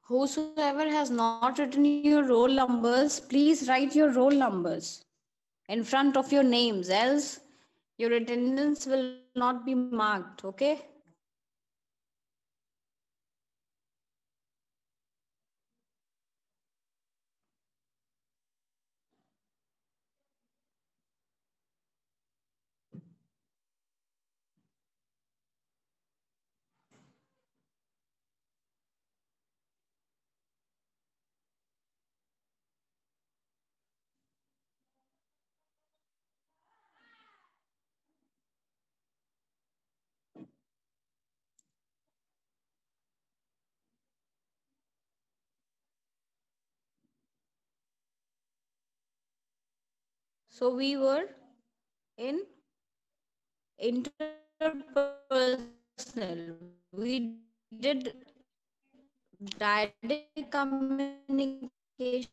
Whosoever has not written your roll numbers, please write your roll numbers in front of your names, else your attendance will not be marked. Okay. So we were in interpersonal. We did direct communication.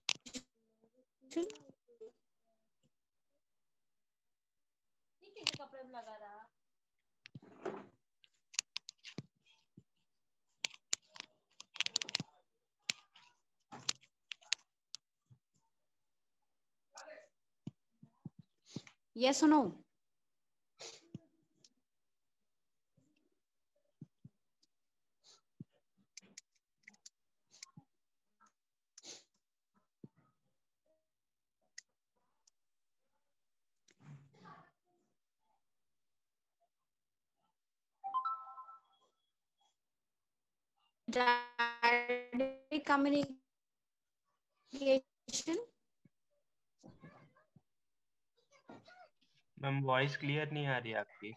Ma'am voice clear नहीं आ रही आपकी।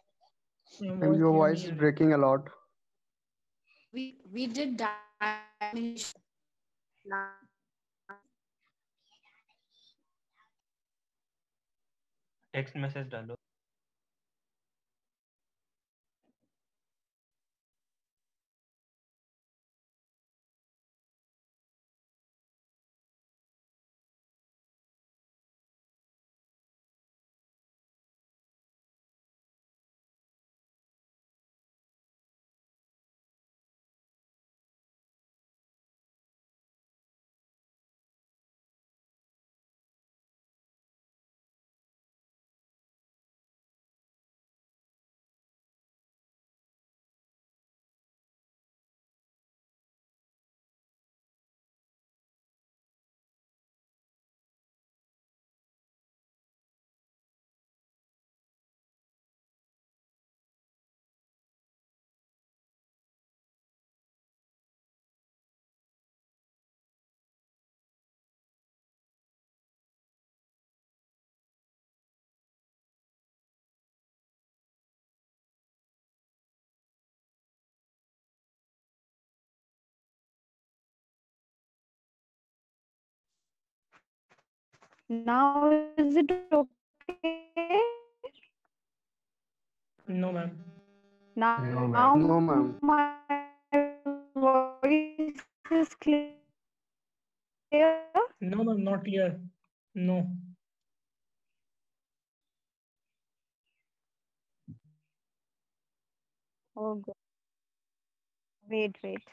And voice your clear voice नहीं is आ रही। breaking a lot. We did dimension. Text message डालो। Now is it okay? No ma'am. No, Now ma'am. No, my ma'am. voice is clear. No ma'am, not clear. No. Oh God. Wait, wait.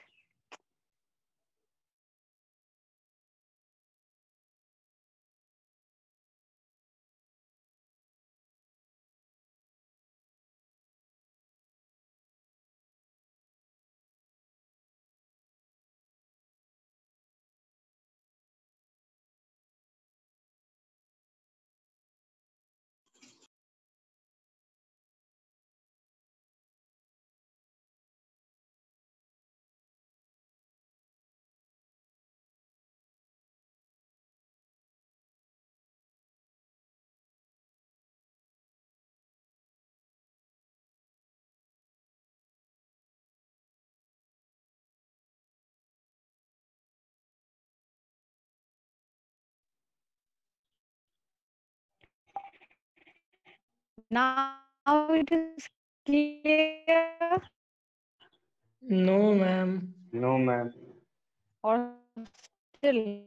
Now it is clear no ma'am. No, ma'am. or still?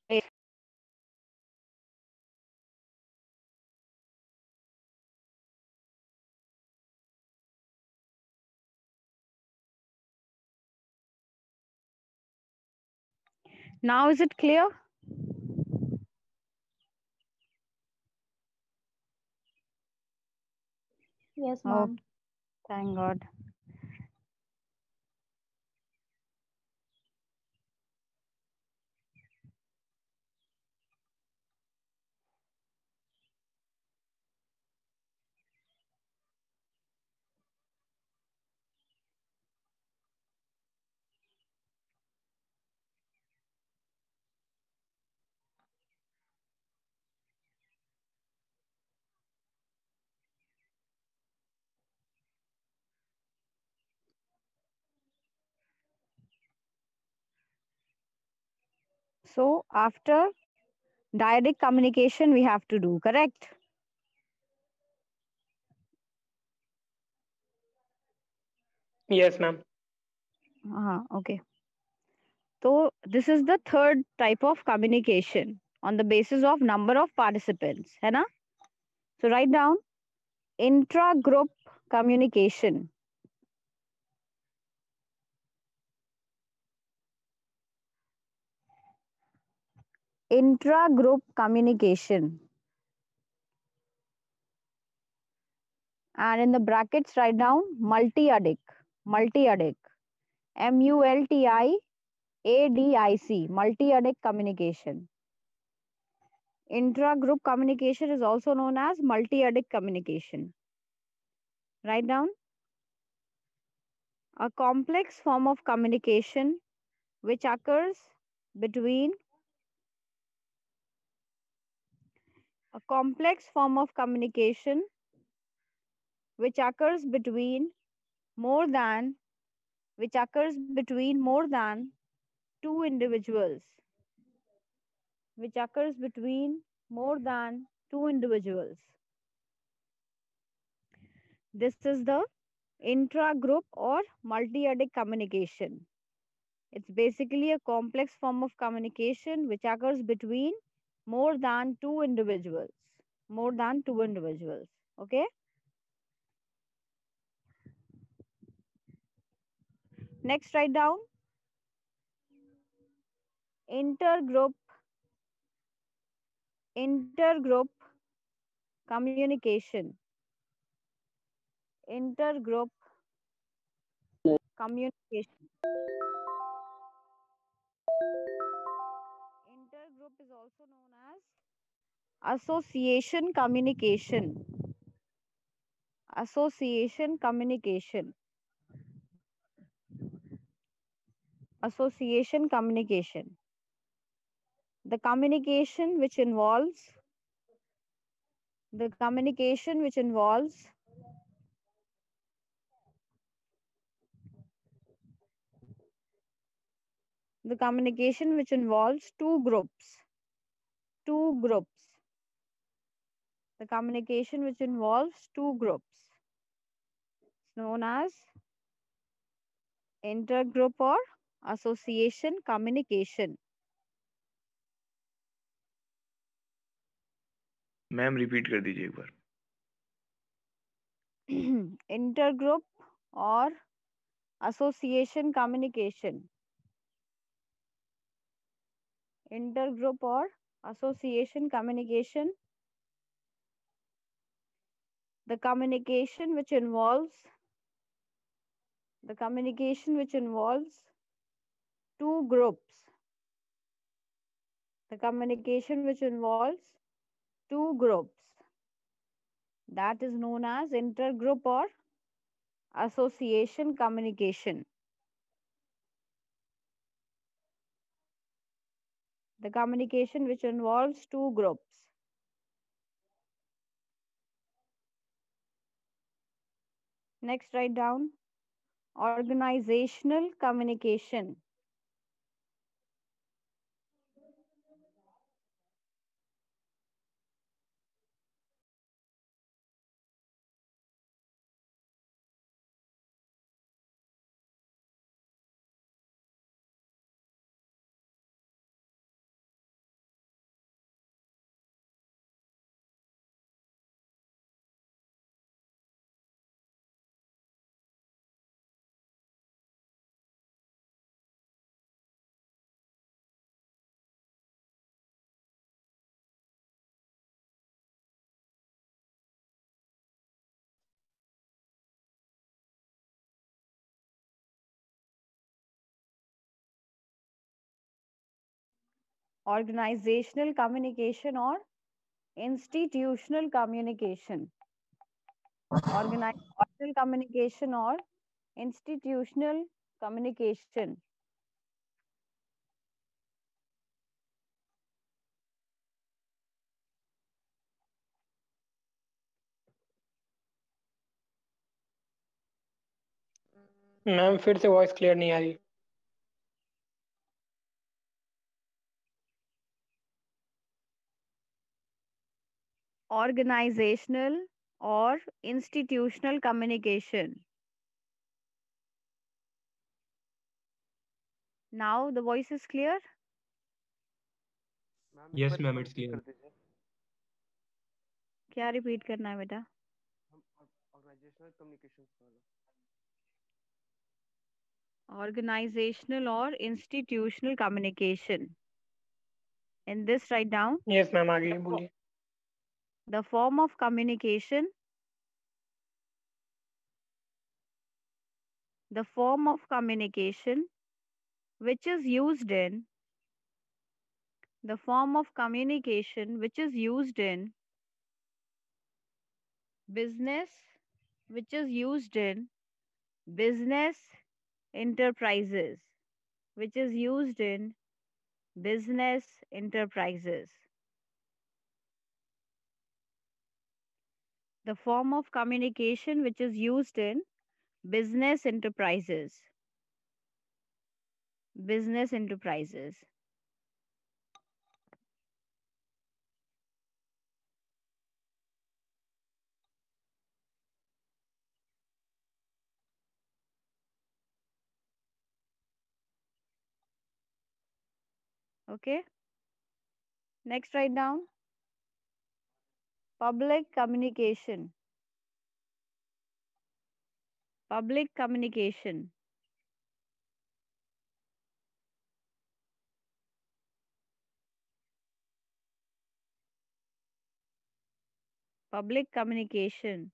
Wait. Now is it clear? Yes, Oh, ma'am. thank God. So after direct communication we have to do, correct? Yes, ma'am. Okay. So this is the third type of communication on the basis of number of participants, है ना? So write down intra-group communication. Intra-group communication. And in the brackets write down multi-adic. Multi-adic. MULTIADIC. Multi-adic communication. Intra-group communication is also known as multi-adic communication. Write down a complex form of communication which occurs between a complex form of communication which occurs between more than two individuals, which occurs between more than two individuals. This is the intra-group or multi-adic communication. It's basically a complex form of communication which occurs between more than two individuals. More than two individuals. Okay. Next, write down intergroup communication. Intergroup communication. Intergroup is also known as association communication. Association communication. Association communication. The communication which involves the communication which involves the communication which involves two groups. Two groups. The communication which involves two groups. It's known as intergroup or association communication. Ma'am repeat कर दीजिए एक बार. Intergroup or association communication. Intergroup or association communication. The communication which involves two groups. The communication which involves two groups. That is known as intergroup or association communication. The communication which involves two groups. Next, write down organizational communication. organizational communication or institutional communication. Organizational communication or institutional communication. Ma'am फिर से voice clear नहीं आ रही। Organizational or institutional communication. Now the voice is clear. Yes, ma'am, it's clear. क्या repeat करना है बेटा? Organizational or institutional communication. In this, write down yes ma'am आगे बोलिए। the form of communication, the form of communication which is used in, the form of communication which is used in business, which is used in business enterprises, which is used in business enterprises. The form of communication which is used in business enterprises. Business enterprises. Okay. Next, write down public communication. Public communication. Public communication.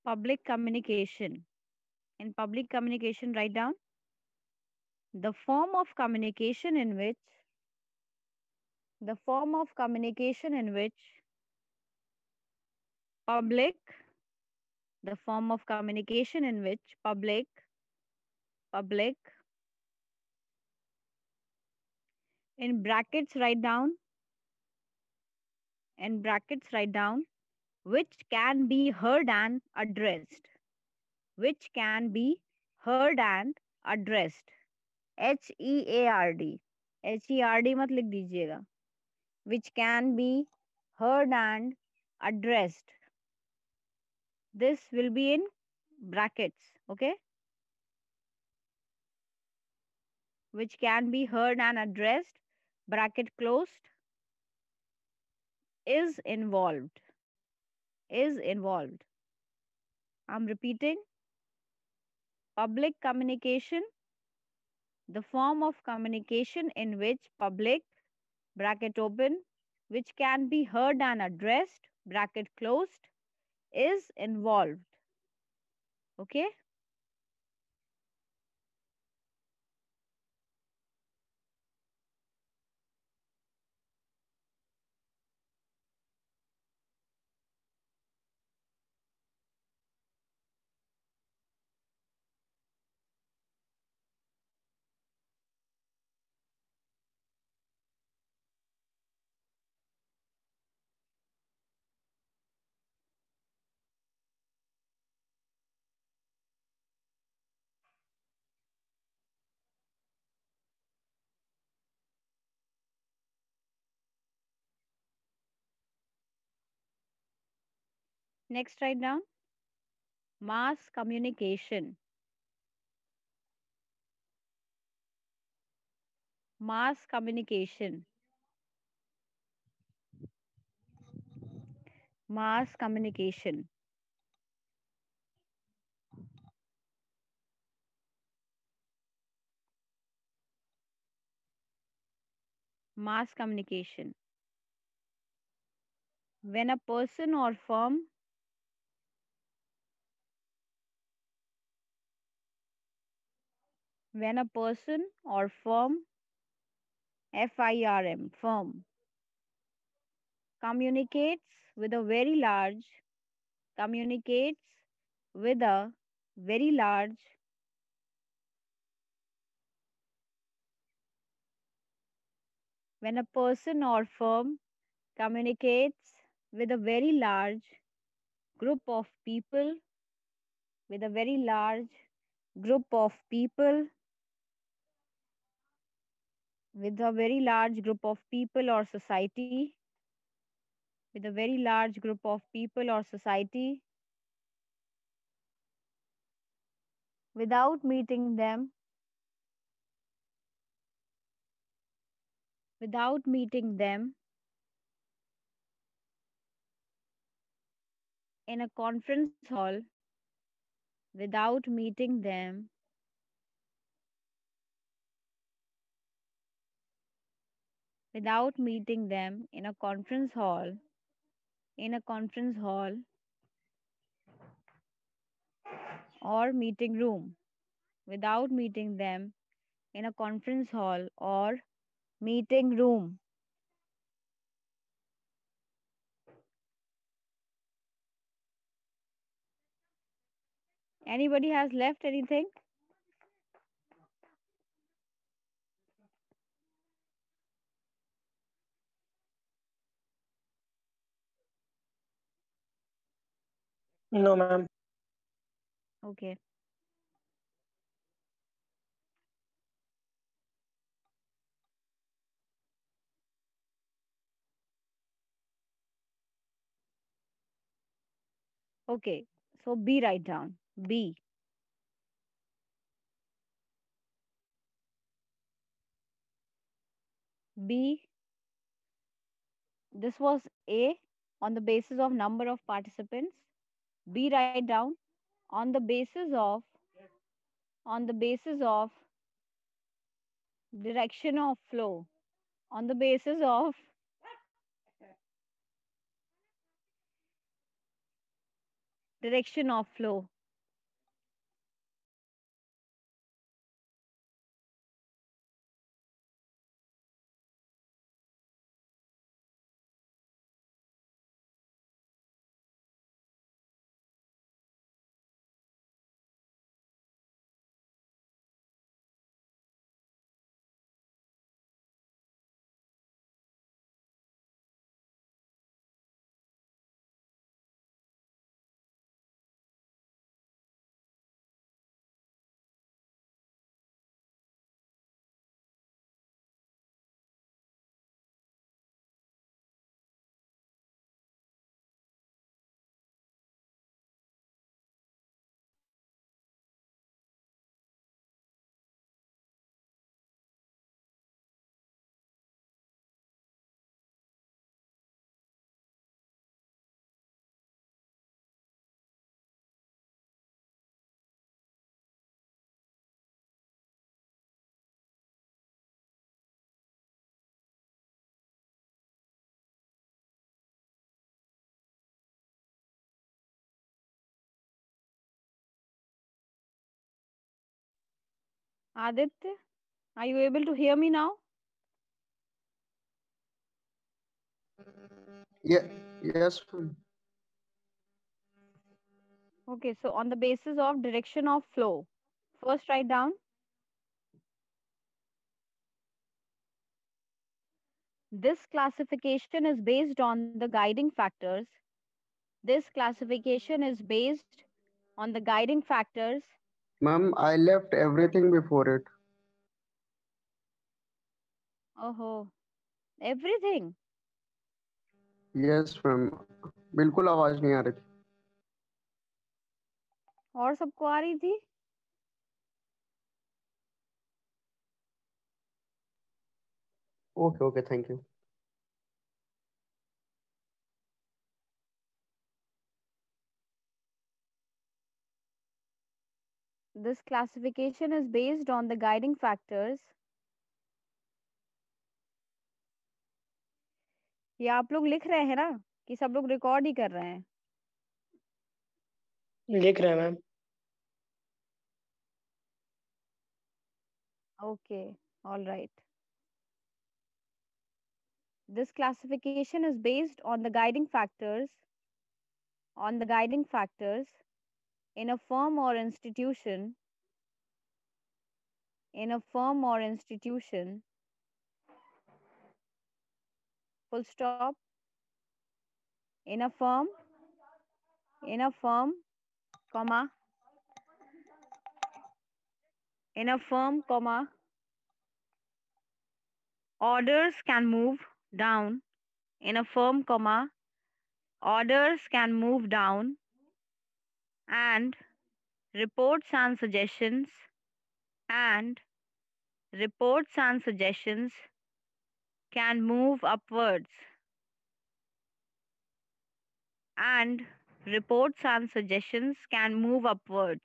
Public communication. In public communication, write down the form of communication in which public, the form of communication in which public, in brackets write down, which can be heard and addressed, which can be heard and addressed, HEARD, HERD मत लिख दीजिएगा, which can be heard and addressed. This will be in brackets, okay? Which can be heard and addressed, bracket closed, is involved. I'm repeating. Public communication, the form of communication in which public, bracket open, which can be heard and addressed, bracket closed, is involved. Okay? Next, write down mass communication. Mass communication. Mass communication. Mass communication. When a person or firm when a person or firm firm communicates with a very large communicates with a very large when a person or firm communicates with a very large group of people with a very large group of people with a very large group of people or society with a very large group of people or society without meeting them without meeting them in a conference hall without meeting them without meeting them in a conference hall or meeting room without meeting them in a conference hall or meeting room. Anybody has left anything? No, ma'am. Okay. Okay. So B write down. B. B. This was A on the basis of number of participants. B write down on the basis of direction of flow. On the basis of direction of flow. Aditya, are you able to hear me now? Yeah, yes, ma'am. Okay, so on the basis of direction of flow, first write down this classification is based on the guiding factors. This classification is based on the guiding factors. Ma'am, I left everything before it. Oh, everything. Yes, ma'am. बिल्कुल आवाज नहीं आ रही थी. और सबको आ रही थी? Okay, okay, thank you. This classification is based on the guiding factors ये आप लोग लिख रहे हैं ना कि सब लोग रिकॉर्ड ही कर रहे हैं? लिख रहे हैं ma'am. Okay, all right. This classification is based on the guiding factors in a firm or institution full stop, in a firm, comma, in a firm, comma, orders can move down, in a firm, comma, orders can move down, and reports and suggestions and reports and suggestions can move upwards, and reports and suggestions can move upwards.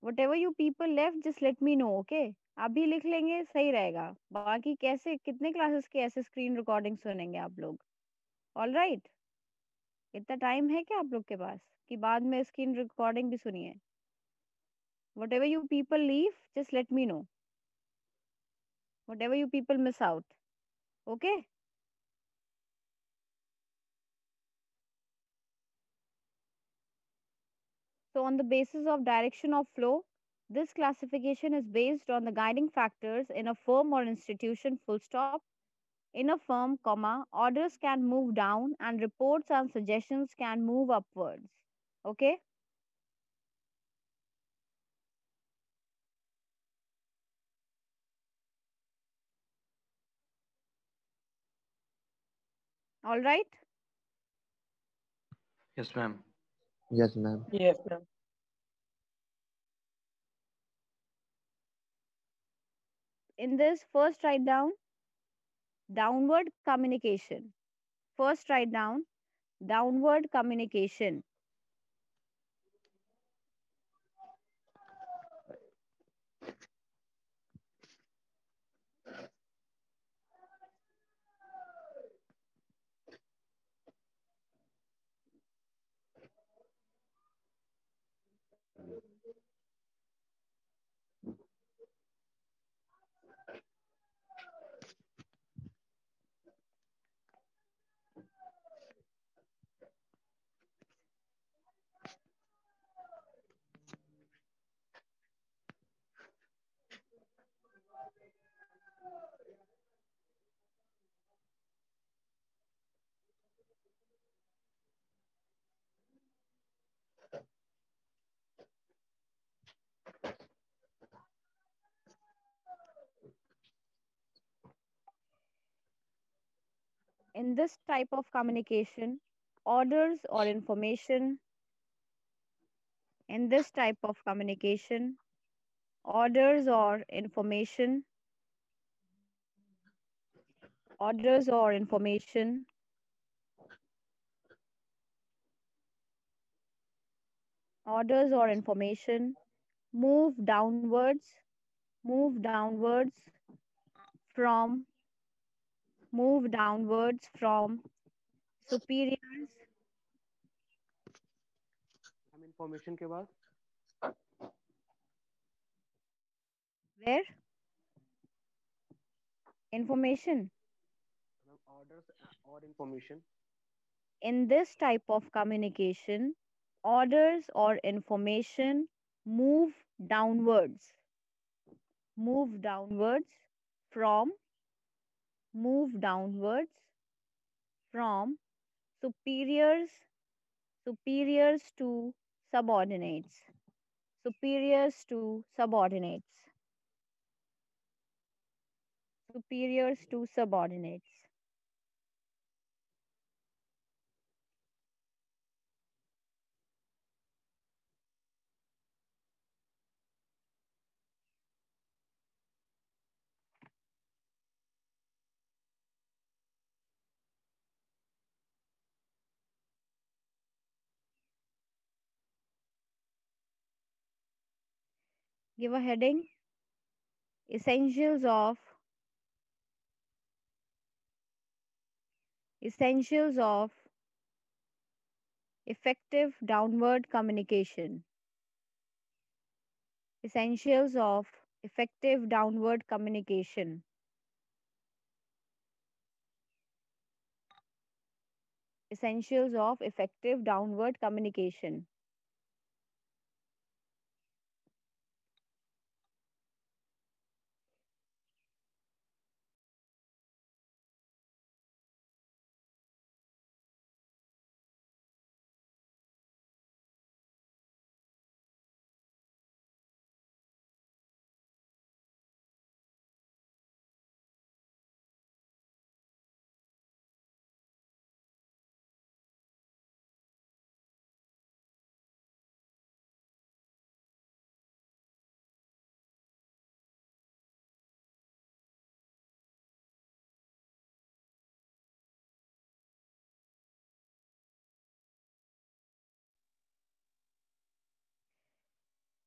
Whatever you people left, just let me know, okay? अभी लिख लेंगे सही रहेगा, बाकी कैसे कितने classes के ऐसे स्क्रीन रिकॉर्डिंग सुनेंगे आप लोग? ऑल राइट, इतना टाइम है क्या आप लोग के पास कि बाद में स्क्रीन रिकॉर्डिंग भी सुनिए? Whatever you people leave, just let me know. Whatever you people miss out, okay? So on the basis of direction of flow, this classification is based on the guiding factors in a firm or institution, full stop. In a firm, comma, orders can move down and reports and suggestions can move upwards. Okay? All right? Yes, ma'am. Yes, ma'am. Yes ma'am. In this, first write down downward communication. First write down downward communication. In this type of communication, orders or information, in this type of communication, orders or information, orders or information, orders or information move downwards from, move downwards from superiors, हम information के बाद where information. Orders और information In this type of communication, orders or information move downwards, move downwards from, move downwards from superiors, superiors to subordinates, superiors to subordinates, superiors to subordinates. Give a heading: Essentials of Essentials of effective downward communication. Essentials of effective downward communication. Essentials of effective downward communication.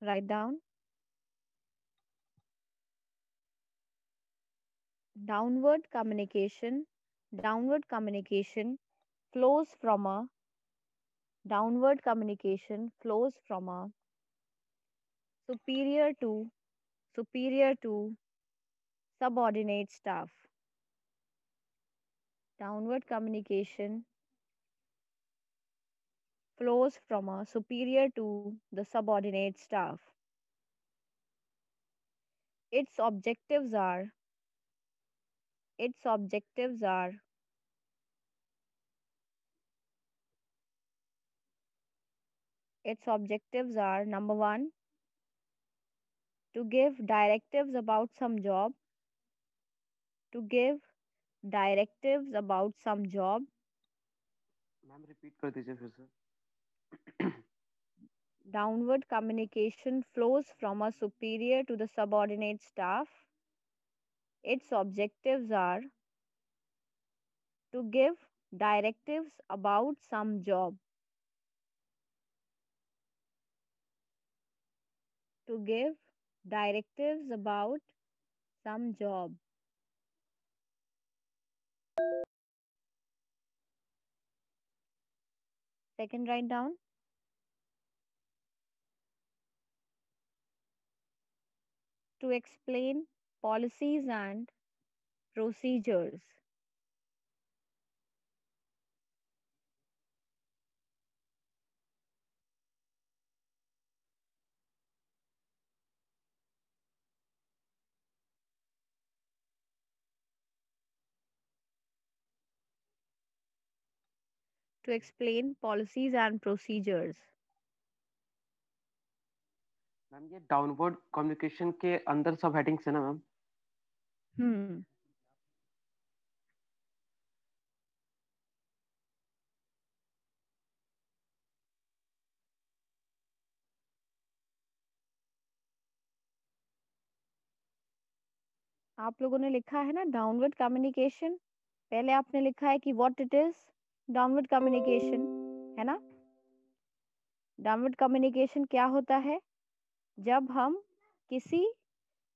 Write down. Downward communication. Downward communication flows from a downward communication flows from a superior to superior to subordinate staff. Downward communication flows from a superior to the subordinate staff. Its objectives are its objectives are its objectives are number 1, to give directives about some job, to give directives about some job. Ma'am repeat कर दीजिए फिर से. Downward communication flows from a superior to the subordinate staff. Its objectives are to give directives about some job, to give directives about some job. Second, write down. To explain policies and procedures. To explain policies and procedures. Ma'am ये downward communication के अंदर सब headings है ना ma'am. Hmm. आप लोगों ने लिखा है ना डाउनवर्ड कम्युनिकेशन. पहले आपने लिखा है कि what it is downward communication, है ना. डाउनवर्ड कम्युनिकेशन क्या होता है? जब हम किसी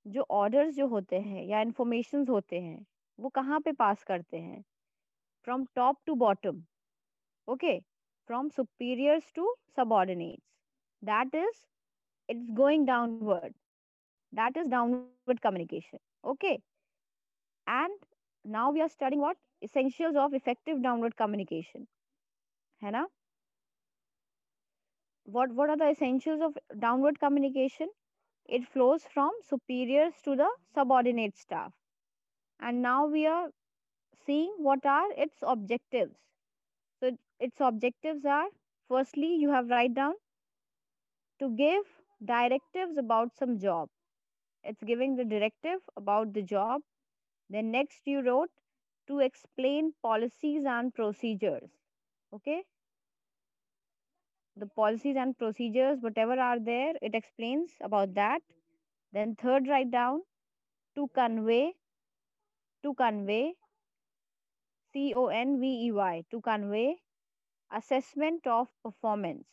जो ऑर्डर्स जो होते हैं या इंफॉर्मेशंस होते हैं वो कहाँ पे पास करते हैं? From top to bottom. Okay, from superiors to subordinates. That is it's going downward. That is downward communication. Okay, and now we are studying what essentials of effective downward communication, है ना. What are the essentials of downward communication? It flows from superiors to the subordinate staff. And now we are seeing what are its objectives. So its objectives are, firstly you have write down to give directives about some job. It's giving the directive about the job. Then next you wrote to explain policies and procedures. Okay, the policies and procedures whatever are there it explains about that. Then third, write down to convey, to convey, convey, to convey assessment of performance,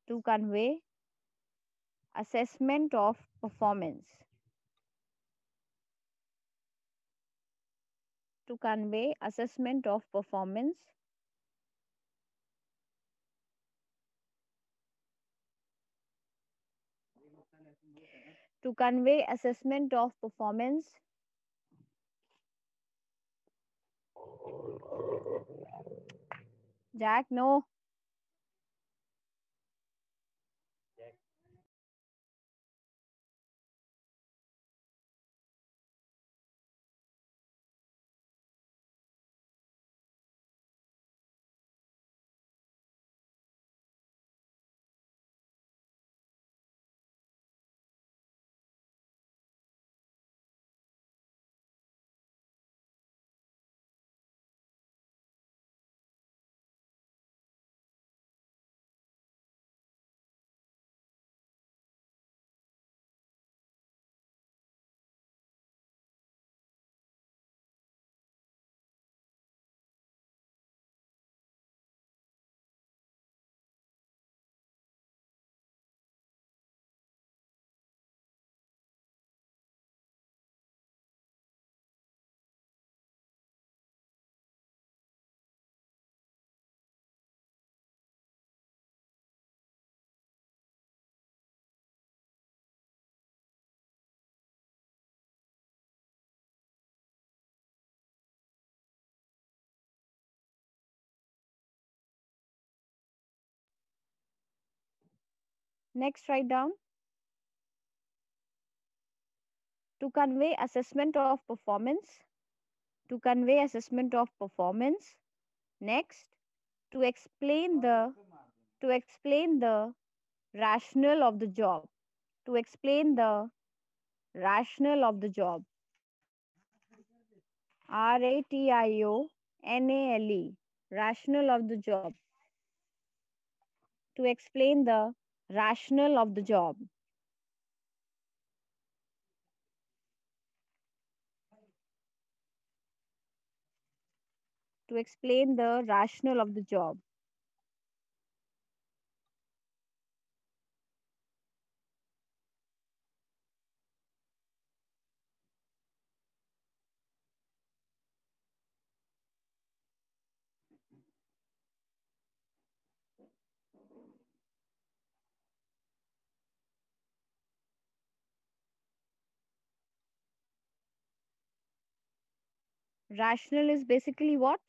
to convey assessment of performance. to convey assessment of performance. To convey assessment of performance. Jack, no. Next, write down. To convey assessment of performance. To convey assessment of performance. Next, to explain the rationale of the job. To explain the rationale of the job. RATIONALE. Rationale of the job. To explain the rationale of the job. To explain the rationale of the job. Rationale is basically what?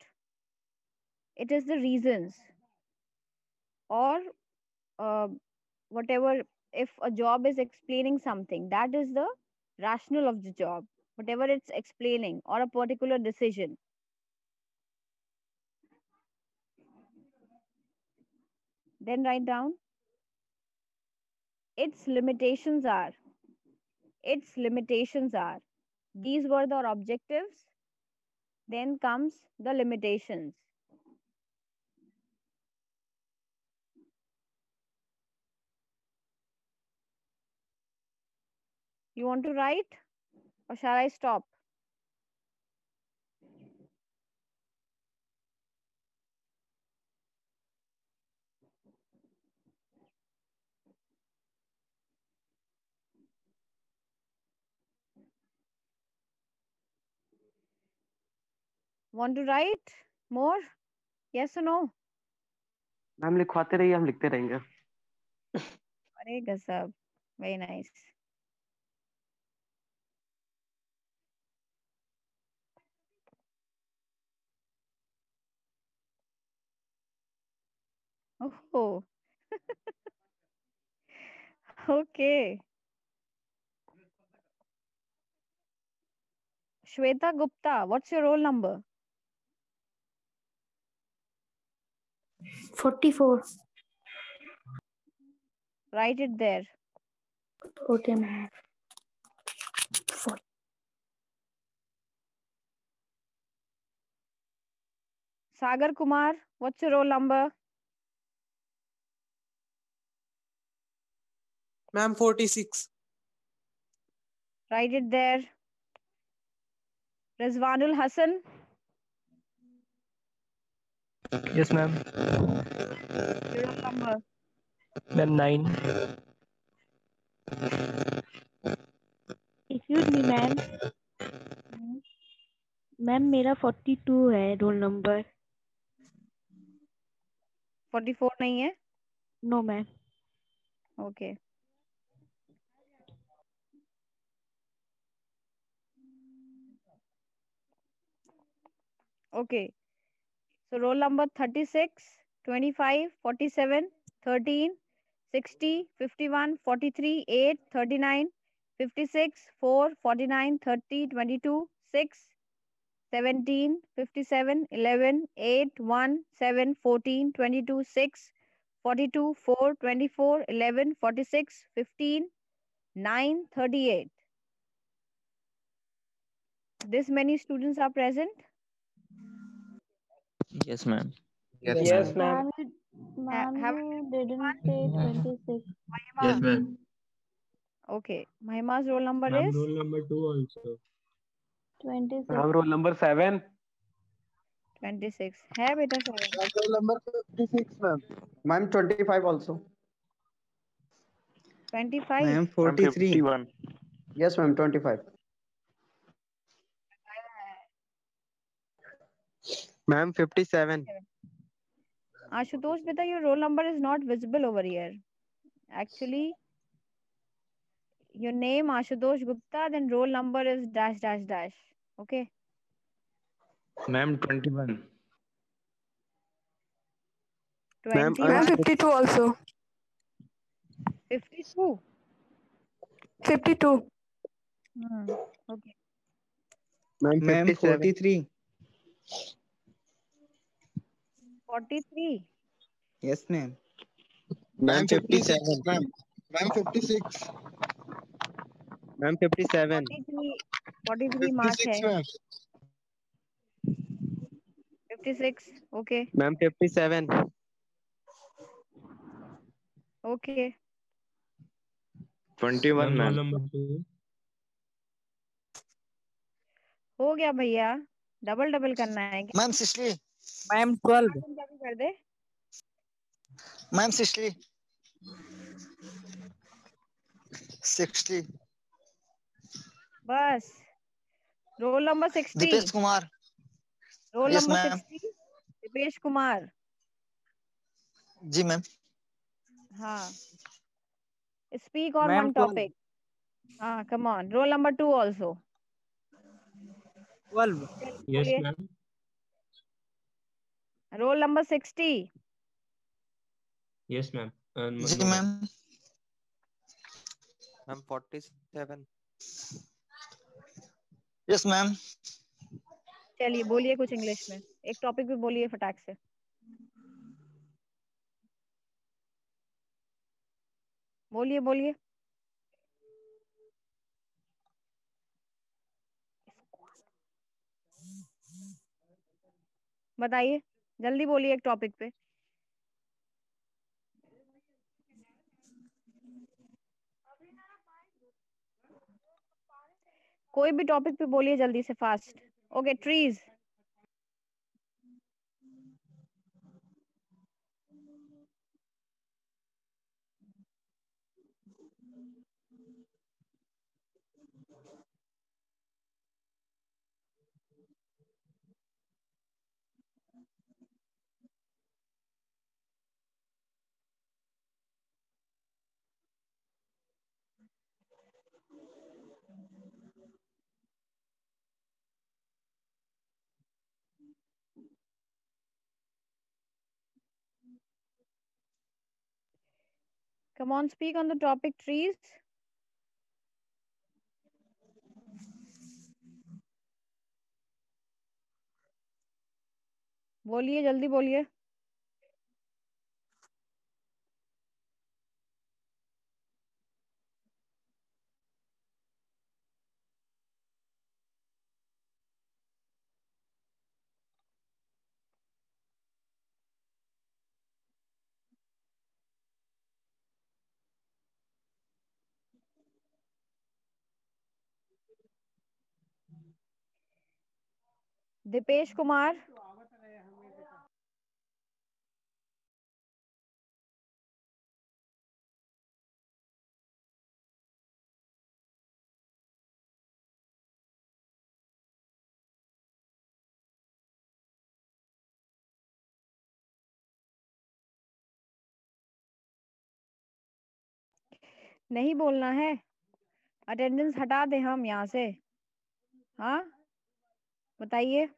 It is the reasons or uh, whatever. If a job is explaining something, that is the rationale of the job, whatever it's explaining, or a particular decision. Then write down its limitations are. Its limitations are. These were the objectives. Then comes the limitations. You want to write or shall I stop? Want to write more? Yes or no? Ma'am लिखवाते रहिए, हम लिखते रहेंगे. अरे गजब. Very nice. Oh. Okay. Shweta Gupta, what's your roll number? 44. Write it there. Okay, ma'am. Sagar Kumar, what's your roll number? Ma'am, 46. Write it there. Rizwanul Hassan, Yes, ma'am. your roll number. Ma'am, 9. Excuse me, ma'am. Ma'am मेरा 42 है roll number. 44 नहीं है? No ma'am. Okay. Okay, so roll number 36, 25, 47, 13, 60, 51, 43, 8, 39, 56, 4, 49, 30, 22, 6, 17, 57, 11, 8, 1, 7, 14, 22, 6, 42, 4, 24, 11, 46, 15, 9, 38. This many students are present. Yes, ma'am. Yes, ma'am. Have You didn't say 26. Yes, Mahima? ma'am. Okay, Mahima's roll number Ma'am, is roll number 2 also. 26. Ma'am roll number 7। 26 है बेटा 7। Roll number 56, ma'am. Ma'am, 25 also. 25 ma'am 43. 51। Yes, ma'am, 25. Ma'am, 57. Ashutosh beta, your roll number is not visible over here. Actually, your name Ashutosh Gupta, then roll number is dash dash dash. Okay, ma'am 21। Ma'am, 20, I'm 52 also. 52. 52. Okay, Ma'am, Ma'am, 57. 43. 43. Yes, ma'am. Ma'am, 57. Ma'am. Ma'am, 56. Ma'am, 57. 43 mark है. 56, ma'am. 56. Okay, Ma'am, 57. okay. 21 Ma'am, roll ma'am. number 2. हो गया भैया, double double करना है क्या? Ma'am 60। Ma'am 12। तुम क्या भी कर दे. मैम 60। 60। बस. Roll number 60. Deepesh Kumar. Roll yes number ma'am. 60. Deepesh Kumar. Ji ma'am. हाँ. Speak on ma'am one 12। topic. Come on. Roll number 2 also. 12। Yes, बोलिए. ma'am. Roll number 60. Yes, ma'am. जी No, ma'am. Ma'am. Ma'am, 47. Yes ma'am. चलिए बोलिए कुछ इंग्लिश में. एक topic भी बोलिए फटाक से. बोलिए बोलिए. बताइए. जल्दी बोलिए एक टॉपिक पे. कोई भी टॉपिक पे बोलिए जल्दी से fast. Okay, trees. Come on, speak on the topic trees. बोलिए जल्दी बोलिए. दीपेश कुमार. नहीं बोलना है, अटेंडेंस हटा दें हम यहाँ से? हाँ बताइए।